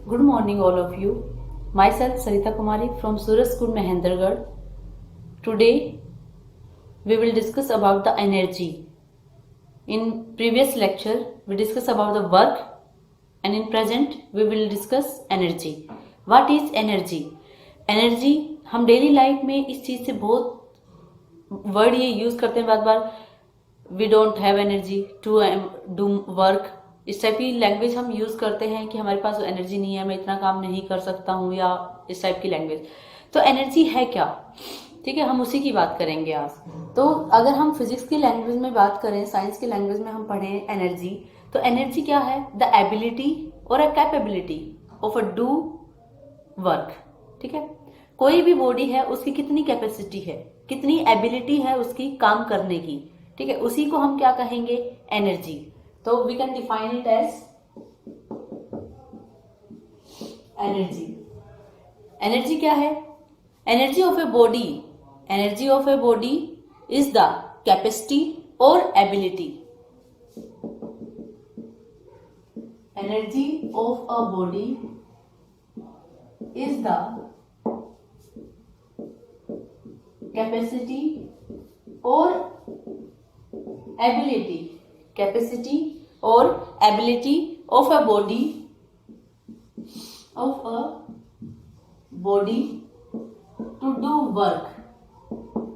Good morning, all of you. Myself, Sarita Kumari from Suraj School, Mahendragarh. Today, we will discuss about the energy. In previous lecture, we discussed about the work, and in present, we will discuss energy. What is energy? Energy हम daily life में इस चीज से बहुत word ये use करते हैं बार बार. We don't have energy to do work. इस टाइप की लैंग्वेज हम यूज करते हैं कि हमारे पास एनर्जी नहीं है, मैं इतना काम नहीं कर सकता हूँ, या इस टाइप की लैंग्वेज. तो एनर्जी है क्या? ठीक है, हम उसी की बात करेंगे आज. तो अगर हम फिजिक्स की लैंग्वेज में बात करें, साइंस की लैंग्वेज में हम पढ़ें एनर्जी, तो एनर्जी क्या है? द एबिलिटी और अ capability of a do work. ठीक है, कोई भी बॉडी है उसकी कितनी कैपेसिटी है, कितनी एबिलिटी है उसकी काम करने की. ठीक है, उसी को हम क्या कहेंगे? एनर्जी. तो we can define it as energy. Energy क्या है? Energy of a body, energy of a body is the capacity और ability. Energy of a body is the capacity और एबिलिटी, कैपेसिटी और ability of a body, of a body to do work,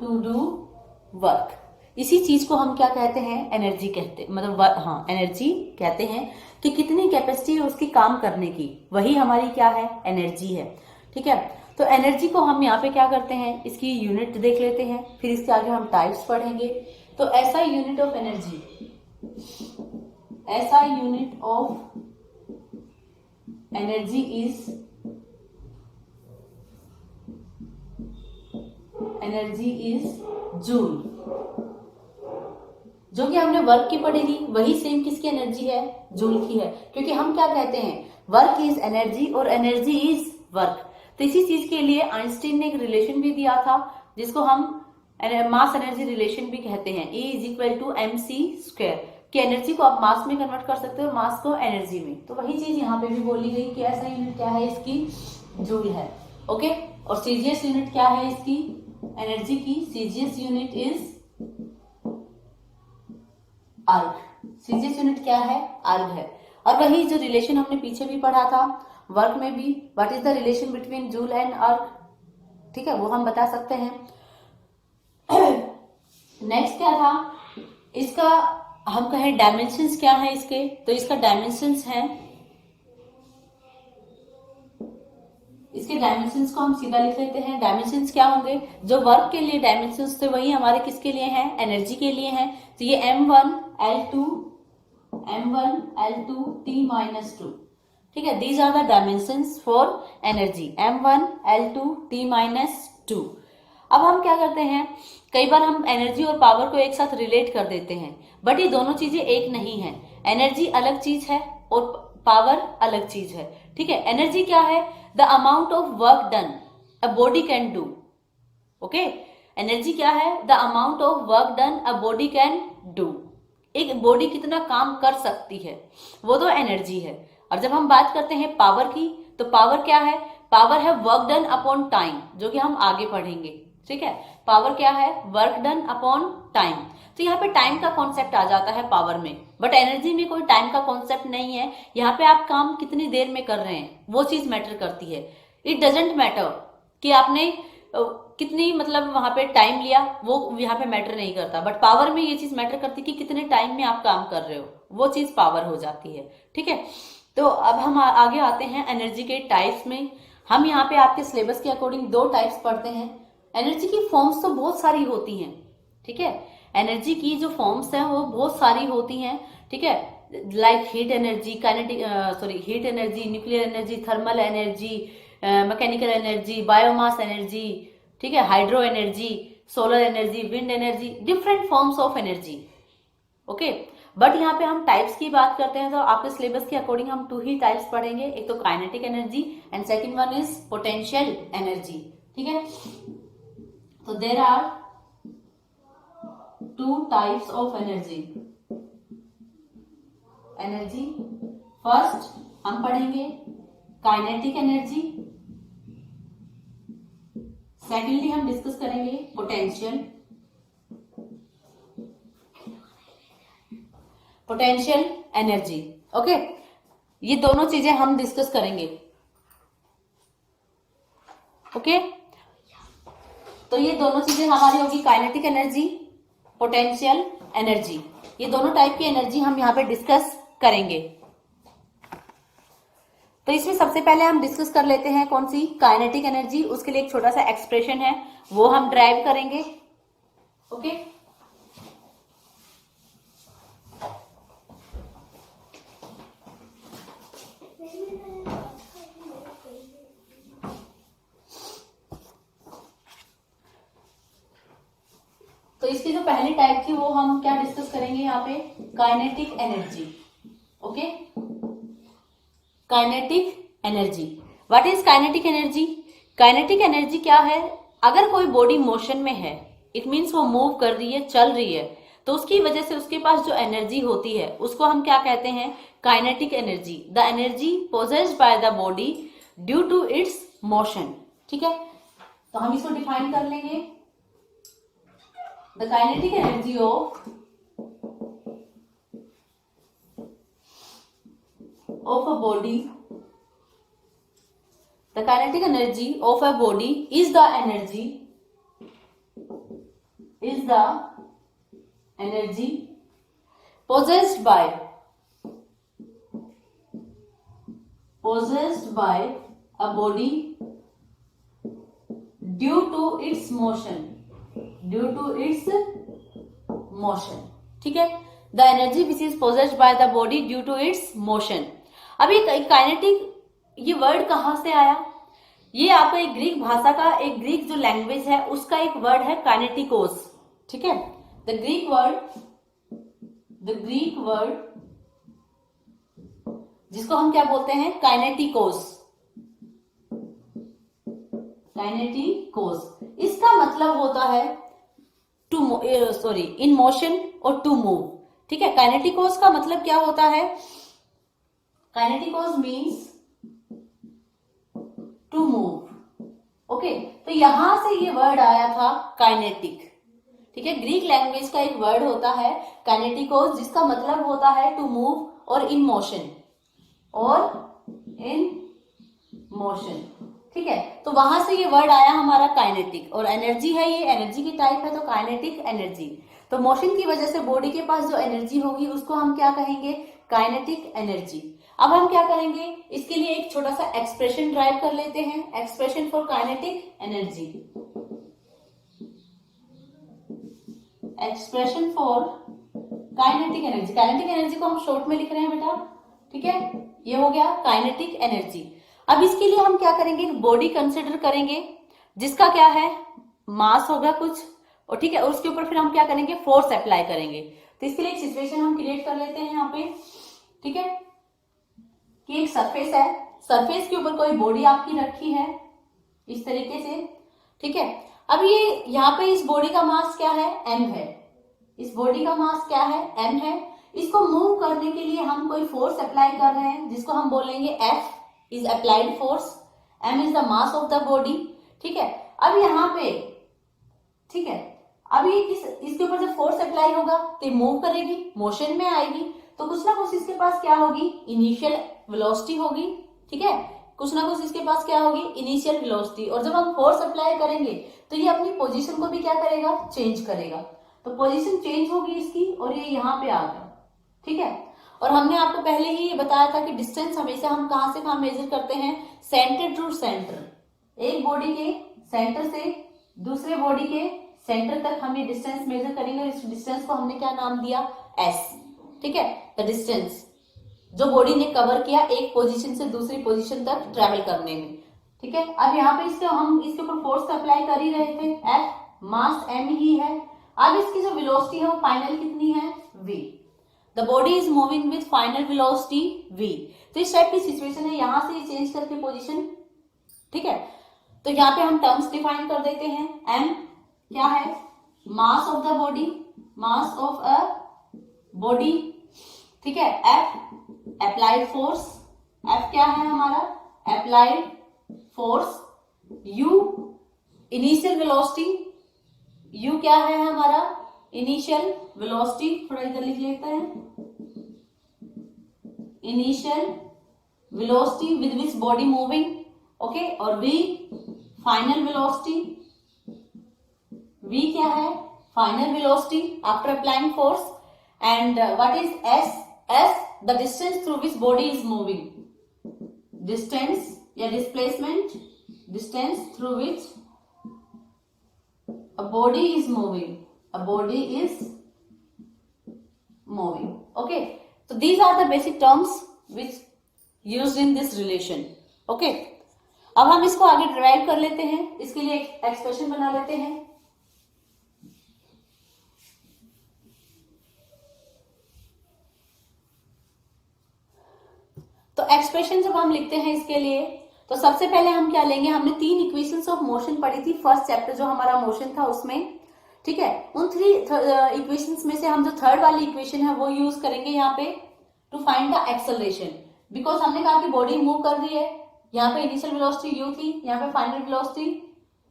to do work. इसी चीज को हम क्या कहते हैं? एनर्जी कहते हैं. मतलब हाँ, एनर्जी कहते हैं कि कितनी कैपेसिटी है उसकी काम करने की, वही हमारी क्या है? एनर्जी है. ठीक है, तो एनर्जी को हम यहाँ पे क्या करते हैं? इसकी यूनिट देख लेते हैं, फिर इसके आगे हम टाइप्स पढ़ेंगे. तो ऐसा यूनिट ऑफ एनर्जी, ऐसा unit of energy is, energy is joule. जो कि हमने वर्क की पढ़ेगी वही सेम किसकी एनर्जी है? जूल की है. क्योंकि हम क्या कहते हैं? वर्क इज एनर्जी और एनर्जी इज वर्क. तो इसी चीज के लिए आइंस्टीन ने एक रिलेशन भी दिया था जिसको हम मास एनर्जी रिलेशन भी कहते हैं. E is equal to mc². कि एनर्जी को आप मास में कन्वर्ट कर सकते हो, मास को एनर्जी में. तो वही चीज यहाँ पे भी बोली गई कि ऐसा यूनिट क्या है इसकी? जूल है. ओके, और सीजीएस यूनिट क्या है इसकी? एनर्जी की सीजीएस यूनिट इज अर्ग. सीजीएस यूनिट क्या है? अर्ग है. और वही जो रिलेशन हमने पीछे भी पढ़ा था वर्क में भी, what is the relation between joule and अर्ग, ठीक है, वो हम बता सकते हैं. नेक्स्ट क्या था इसका? हम कहें डायमेंशंस क्या है इसके? तो इसका डायमेंशंस है, इसके डायमेंशंस को हम सीधा लिख लेते हैं. डायमेंशंस क्या होंगे? जो वर्क के लिए डायमेंशंस थे वही हमारे किसके लिए हैं? एनर्जी के लिए हैं. तो ये m1 l2 t-2. ठीक है, these are the dimensions for energy, m1 l2 t-2. अब हम क्या करते हैं? कई बार हम एनर्जी और पावर को एक साथ रिलेट कर देते हैं, बट ये दोनों चीजें एक नहीं है. एनर्जी अलग चीज है और पावर अलग चीज है. ठीक है, एनर्जी क्या है? The amount of work done a body can do. Okay, energy क्या है? The amount of work done a body can do. एक बॉडी कितना काम कर सकती है, वो तो एनर्जी है. और जब हम बात करते हैं पावर की, तो पावर क्या है? पावर है वर्क डन अपॉन टाइम, जो कि हम आगे पढ़ेंगे. ठीक है, पावर क्या है? Work done upon time. तो यहाँ पे टाइम का कॉन्सेप्ट आ जाता है पावर में, बट एनर्जी में कोई टाइम का कॉन्सेप्ट नहीं है. यहाँ पे आप काम कितनी देर में कर रहे हैं वो चीज मैटर करती है. इट डजेंट मैटर कि आपने कितनी मतलब वहां पे टाइम लिया, वो यहाँ पे मैटर नहीं करता. बट पावर में ये चीज मैटर करती है कि कितने टाइम में आप काम कर रहे हो, वो चीज पावर हो जाती है. ठीक है, तो अब हम आगे आते हैं एनर्जी के टाइप्स में. हम यहाँ पे आपके सिलेबस के अकॉर्डिंग दो टाइप्स पढ़ते हैं. एनर्जी की फॉर्म्स तो बहुत सारी होती हैं. ठीक है, एनर्जी की जो फॉर्म्स हैं वो बहुत सारी होती हैं. ठीक है, like heat energy, kinetic heat energy, nuclear energy, thermal energy, mechanical energy, biomass energy. ठीक है, hydro energy, solar energy, wind energy, different forms of energy. Okay, but यहाँ पे हम टाइप्स की बात करते हैं तो आपके सिलेबस के अकॉर्डिंग हम टू ही टाइप्स पढ़ेंगे. एक तो kinetic energy and second one is potential energy. ठीक है, तो there are two types of energy. Energy first हम पढ़ेंगे काइनेटिक एनर्जी, सेकेंडली हम डिस्कस करेंगे पोटेंशियल एनर्जी। ओके, ये दोनों चीजें हम डिस्कस करेंगे। ओके, तो ये दोनों चीजें हमारी होगी काइनेटिक एनर्जी, पोटेंशियल एनर्जी। ये दोनों टाइप की एनर्जी हम यहाँ पे डिस्कस करेंगे। तो इसमें सबसे पहले हम डिस्कस कर लेते हैं कौन सी, काइनेटिक एनर्जी। उसके लिए एक छोटा सा एक्सप्रेशन है, वो हम ड्राइव करेंगे। ओके, तो इसकी जो पहली टाइप थी वो हम क्या डिस्कस करेंगे यहाँ पे, kinetic energy. Okay, kinetic energy, what is kinetic energy? Kinetic energy क्या है? अगर कोई बॉडी मोशन में है, इट मीन्स वो मूव कर रही है, चल रही है, तो उसकी वजह से उसके पास जो एनर्जी होती है उसको हम क्या कहते हैं, kinetic energy. The energy possessed by the body due to its motion. ठीक है, तो हम इसको डिफाइन कर लेंगे। The kinetic energy of a body, the kinetic energy of a body is the energy possessed by a body due to its motion, ठीक है, the energy which is possessed by the body due to its motion. अब ये kinetic, ये word कहां से आया? ये आपका एक ग्रीक भाषा का, एक ग्रीक जो लैंग्वेज है उसका एक वर्ड है काइनेटिकोस। ठीक है, द ग्रीक वर्ड जिसको हम क्या बोलते हैं, काइनेटिकोस। इसका मतलब होता है इन मोशन और टू मूव। ठीक है, काइनेटिकोस का मतलब क्या होता है? काइनेटिकोस मीन्स टू मूव। ओके, तो यहां से ये वर्ड आया था काइनेटिक। ठीक है, ग्रीक लैंग्वेज का एक वर्ड होता है काइनेटिकोस, जिसका मतलब होता है टू मूव और इन मोशन, ठीक है, तो वहां से ये वर्ड आया हमारा काइनेटिक। और एनर्जी है, ये एनर्जी की टाइप है, तो काइनेटिक एनर्जी। तो मोशन की वजह से बॉडी के पास जो एनर्जी होगी उसको हम क्या कहेंगे, काइनेटिक एनर्जी। अब हम क्या करेंगे, इसके लिए एक छोटा सा एक्सप्रेशन ड्राइव कर लेते हैं, expression for kinetic energy. Expression for kinetic energy, kinetic energy को हम शॉर्ट में लिख रहे हैं बेटा। ठीक है, ये हो गया काइनेटिक एनर्जी। अब इसके लिए हम क्या करेंगे, बॉडी कंसिडर करेंगे जिसका क्या है, मास होगा कुछ, और ठीक है, और उसके ऊपर फिर हम क्या करेंगे, फोर्स अप्लाई करेंगे। तो इसके लिए एक सिचुएशन हम क्रिएट कर लेते हैं यहाँ पे। ठीक है, कि एक सरफेस है, सरफेस के ऊपर कोई बॉडी आपकी रखी है इस तरीके से। ठीक है, अब ये यहाँ पे इस बॉडी का मास क्या है, m है। इस बॉडी का मास क्या है, m है। इसको मूव करने के लिए हम कोई फोर्स अप्लाई कर रहे हैं जिसको हम बोलेंगे F is applied force, m is the mass of the body. ठीक है, अब यहाँ पे, ठीक है, अब ये इसके ऊपर जब फोर्स अप्लाई होगा तो ये मूव करेगी, मोशन में आएगी, तो कुछ ना कुछ इसके पास क्या होगी, इनिशियल वेलोसिटी होगी। ठीक है, कुछ ना कुछ इसके पास क्या होगी, इनिशियल वेलोसिटी। और जब हम फोर्स अप्लाई करेंगे तो ये अपनी पोजीशन को भी क्या करेगा, चेंज करेगा। तो पोजीशन चेंज होगी इसकी, और ये यहाँ पे आ गया। ठीक है, और हमने आपको पहले ही ये बताया था कि डिस्टेंस हमेशा हम कहां से कहां मेजर करते हैं, सेंटर टू सेंटर। एक बॉडी के सेंटर से दूसरे बॉडी के सेंटर तक हम ये डिस्टेंस मेजर करेंगे। इस डिस्टेंस को हमने क्या नाम दिया, s। ठीक है, द डिस्टेंस जो बॉडी ने कवर किया एक पोजीशन से दूसरी पोजीशन तक ट्रेवल करने में। ठीक है, अब यहाँ पे हम इसके ऊपर फोर्स अप्लाई कर ही रहे थे, F, मास m ही है। अब इसकी जो वेलोसिटी है वो फाइनल कितनी है, v। The body is moving with final velocity v। तो इस टाइप की सिचुएशन है, यहां से चेंज करके पोजीशन। ठीक है, तो यहाँ पे हम टर्म्स डिफाइन कर देते हैं। m क्या है, mass of the body, mass of a body. ठीक है, F अप्लाइड फोर्स, F क्या है हमारा, applied force, u initial velocity, u क्या है हमारा इनिशियल वेलोसिटी, थोड़ा इधर लिख लेते हैं, initial velocity with which body moving, okay, और v फाइनल वेलोसिटी, v क्या है final velocity after applying force, and what is s, s the distance through which body is moving, distance या displacement, distance through which a body is moving, a body is moving, okay, so these are the basic terms which used in this relation, okay. अब हम इसको आगे derive कर लेते हैं, इसके लिए एक एक्सप्रेशन बना लेते हैं। तो एक्सप्रेशन जब हम लिखते हैं इसके लिए, तो सबसे पहले हम क्या लेंगे, हमने 3 इक्वेशंस ऑफ मोशन पढ़ी थी फर्स्ट चैप्टर जो हमारा मोशन था उसमें, ठीक है। उन 3 इक्वेशंस में से हम जो थर्ड वाली इक्वेशन है वो यूज करेंगे यहाँ पे to find the acceleration, because हमने कहा कि बॉडी मूव कर रही है, यहाँ पे इनिशियल वेलोसिटी u थी, यहाँ पे फाइनल वेलोसिटी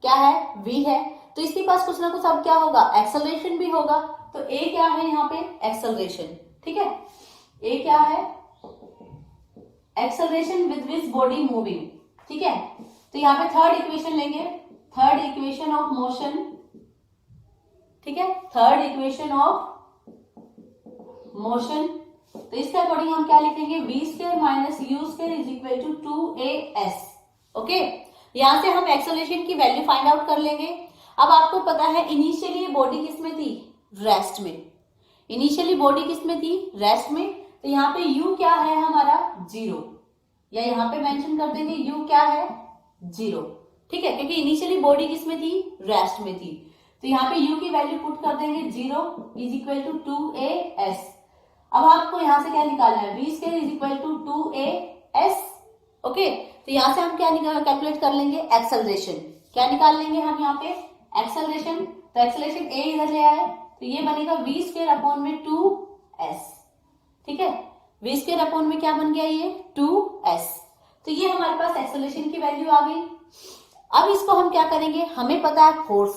क्या है v है, तो इसके पास कुछ ना कुछ अब क्या होगा एक्सेलरेशन भी होगा, तो a क्या है यहाँ पे एक्सेलरेशन, ठीक है, a क्या है acceleration with which body moving, ठीक है। तो यहाँ पे थर्ड इक्वेशन लेंगे, थर्ड इक्वेशन ऑफ मोशन, ठीक है, थर्ड इक्वेशन ऑफ मोशन, तो इसके अकॉर्डिंग हम क्या लिखेंगे v square minus u square is equal to 2as, okay. यहां से हम एक्सेलरेशन की वैल्यू फाइंड आउट कर लेंगे। अब आपको पता है इनिशियली बॉडी किस में थी, रेस्ट में, इनिशियली बॉडी किस में थी, रेस्ट में, तो यहाँ पे u क्या है हमारा 0, या यहाँ पे मेंशन कर देंगे u क्या है 0, ठीक है, क्योंकि इनिशियली बॉडी किस में थी, रेस्ट में थी, तो यहाँ पे u की वैल्यू पुट कर देंगे 0 इज इक्वल टू 2as। अब आपको यहां से क्या निकालना है, v square is equal to 2as, okay. तो यहां से हम क्या कैलकुलेट कर लेंगे एक्सेलरेशन, क्या निकाल लेंगे हम यहाँ पे एक्सेलरेशन, तो एक्सेलरेशन a इधर ले आए, तो ये बनेगा v स्क्वायर अपॉन में 2s, ठीक है, v स्क्वायर अपॉन में क्या बन गया ये 2s, तो ये हमारे पास एक्सेलरेशन की वैल्यू आ गई। अब इसको हम क्या करेंगे, हमें पता है फोर्स,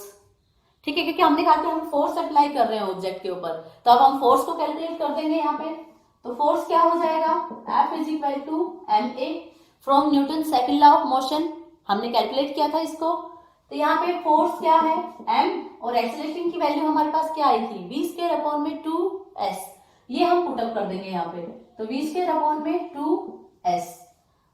ठीक है, क्योंकि हमने कहा कि हम फोर्स अप्लाई कर रहे हैं ऑब्जेक्ट के ऊपर, तो अब हम फोर्स को कैलकुलेट कर देंगे यहाँ पे, तो फोर्स क्या हो जाएगा F is equal to ma from Newton second law of motion, हमने कैलकुलेट किया था इसको, तो यहाँ पे फोर्स क्या है m और एक्सेलरेशन की वैल्यू हमारे पास क्या आई थी v स्क्वायर अपॉन में 2s, ये हम पुटअप कर देंगे यहाँ पे, तो v स्क्वायर अपॉन में 2s,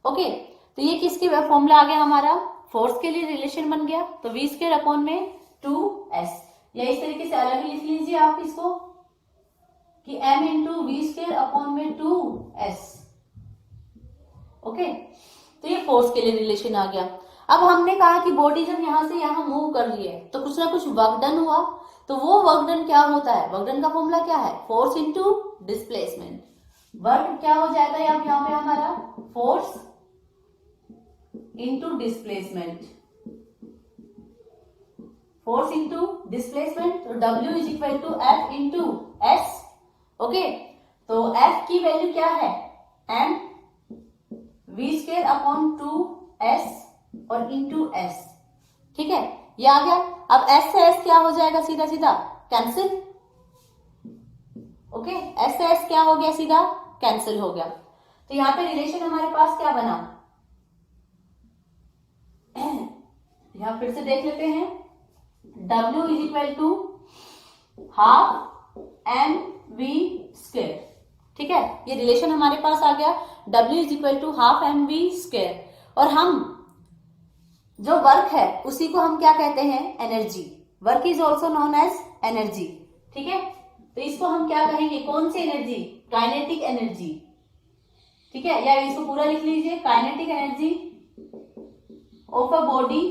ओके। तो ये किसकी फॉर्मूला आ गया हमारा, फोर्स के लिए रिलेशन बन गया, तो v स्क्वायर अपॉन में 2s, या इस तरीके से अलग लिख लीजिए आप इसको कि m into v square upon में 2s, ओके। तो ये फोर्स के लिए रिलेशन आ गया। अब हमने कहा कि बॉडी जब यहां से यहां मूव कर रही है तो कुछ ना कुछ वर्क डन हुआ, तो वो वर्क डन क्या होता है, वर्क डन का फॉर्मूला क्या है, फोर्स इंटू डिस्प्लेसमेंट, वर्क क्या हो जाएगा यहाँ पे हमारा force into displacement, force into displacement, तो W is equal to F into S, okay. तो F की वैल्यू क्या है m v square upon 2s और इंटू s, ठीक है, ये आ गया। अब s से s क्या हो जाएगा, सीधा सीधा कैंसिल, ओके, s से s क्या हो गया, सीधा कैंसिल हो गया। तो यहाँ पे रिलेशन हमारे पास क्या बना, यहां फिर से देख लेते हैं, W is equal to half m v square, ठीक है, ये रिलेशन हमारे पास आ गया, W is equal to half m v square, और हम जो वर्क है उसी को हम क्या कहते हैं, energy, work is also known as energy, ठीक है। तो इसको हम क्या कहेंगे, कौन सी एनर्जी, काइनेटिक एनर्जी, ठीक है, या इसको पूरा लिख लीजिए, kinetic energy of a body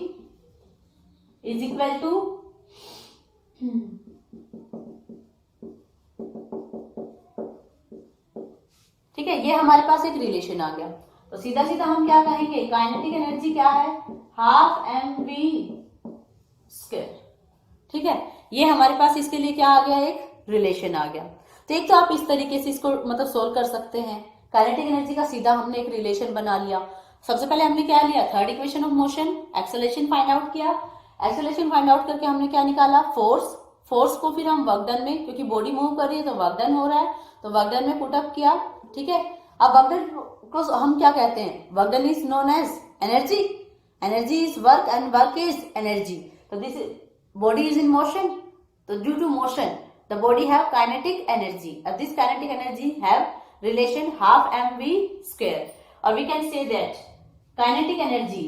is equal to ठीक है, ये हमारे पास एक रिलेशन आ गया। तो सीधा सीधा हम क्या कहेंगे, काइनेटिक एनर्जी क्या है, हाफ एम वी स्क्वायर, ठीक है, ये हमारे पास इसके लिए क्या आ गया, एक रिलेशन आ गया। तो एक तो आप इस तरीके से इसको मतलब सोल्व कर सकते हैं, काइनेटिक एनर्जी का सीधा हमने एक रिलेशन बना लिया। सबसे पहले हमने क्या लिया, third equation of motion, acceleration find out किया। एक्सेलरेशन फाइंड आउट करके हमने क्या निकाला, फोर्स। फोर्स को फिर हम वर्क डन में, क्योंकि बॉडी मूव कर रही है तो वर्क डन हो रहा है, तो वर्क डन में पुट अप किया। ठीक है, अब वर्क डन को हम क्या कहते हैं, work done is known as energy. Energy is work and work is energy. तो this body is in motion, तो due to motion the body have kinetic energy, और this kinetic energy have relation half mv square, और we can say that kinetic energy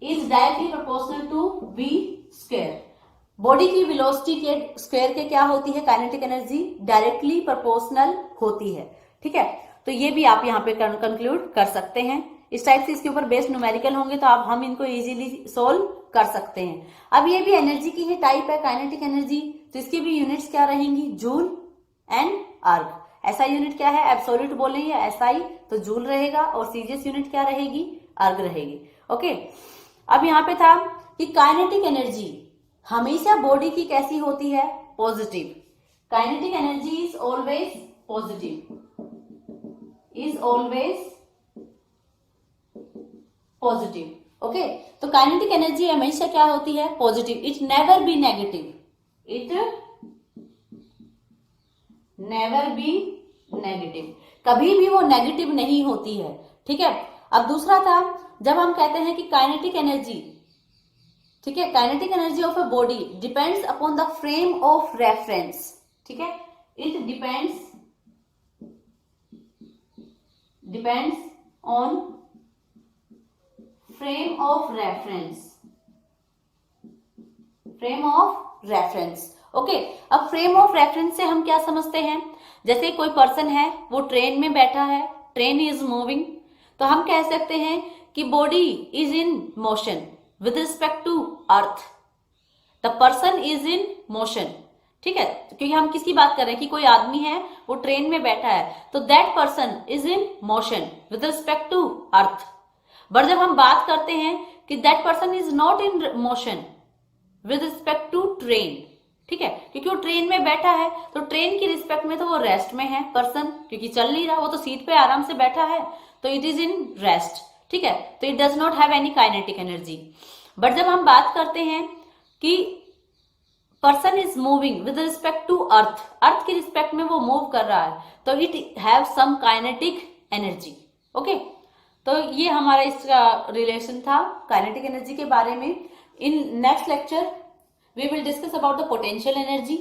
is directly proportional to v square. Body की velocity के square के क्या होती है, kinetic energy directly proportional होती है। ठीक है, तो ये भी आप यहाँ पे कंक्लूड कर सकते हैं। इस टाइप से इसके ऊपर बेस्ड न्यूमेरिकल होंगे तो आप हम इनको इजीली सोल्व कर सकते हैं। अब ये भी एनर्जी की ही टाइप है, काइनेटिक एनर्जी, तो इसकी भी यूनिट्स क्या रहेंगी, जूल एंड अर्ग। एसआई यूनिट क्या है, एब्सोल्यूट बोलेंगे एसआई तो जूल रहेगा, और सीजीएस यूनिट क्या रहेगी, अर्ग रहेगी। ओके, अब यहाँ पे था कि काइनेटिक एनर्जी हमेशा बॉडी की कैसी होती है, positive. Kinetic energy is always positive, is always positive. Okay, तो काइनेटिक एनर्जी हमेशा क्या होती है, positive. It never be negative, it never be negative, कभी भी वो नेगेटिव नहीं होती है। ठीक है, अब दूसरा था, जब हम कहते हैं कि काइनेटिक एनर्जी, ठीक है, kinetic energy of a body depends upon the frame of reference. ठीक है, it depends on frame of reference, frame of reference. Okay, अब फ्रेम ऑफ रेफरेंस से हम क्या समझते हैं, जैसे कोई पर्सन है, वो ट्रेन में बैठा है, ट्रेन इज मूविंग, तो हम कह सकते हैं कि body is in motion with respect to earth, the person is in motion. ठीक है, क्योंकि हम किसकी बात कर रहे हैं कि कोई आदमी है, वो ट्रेन में बैठा है, तो that person is in motion with respect to earth. But जब हम बात करते हैं कि that person is not in motion with respect to train, ठीक है, क्योंकि वो ट्रेन में बैठा है, तो ट्रेन की रिस्पेक्ट में तो वो रेस्ट में है पर्सन, क्योंकि चल नहीं रहा, वो तो सीट पे आराम से बैठा है, तो इट इज इन रेस्ट। ठीक है, तो it does not have any kinetic energy. But जब हम बात करते हैं कि person is moving with respect to earth, earth की रिस्पेक्ट में वो मूव कर रहा है, तो it have some kinetic energy. Okay, तो ये हमारा इसका रिलेशन था काइनेटिक एनर्जी के बारे में। In next lecture we will discuss about the potential energy,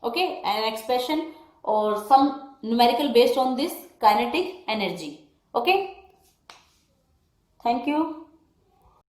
okay, an expression or some numerical based on this kinetic energy. Okay, thank you.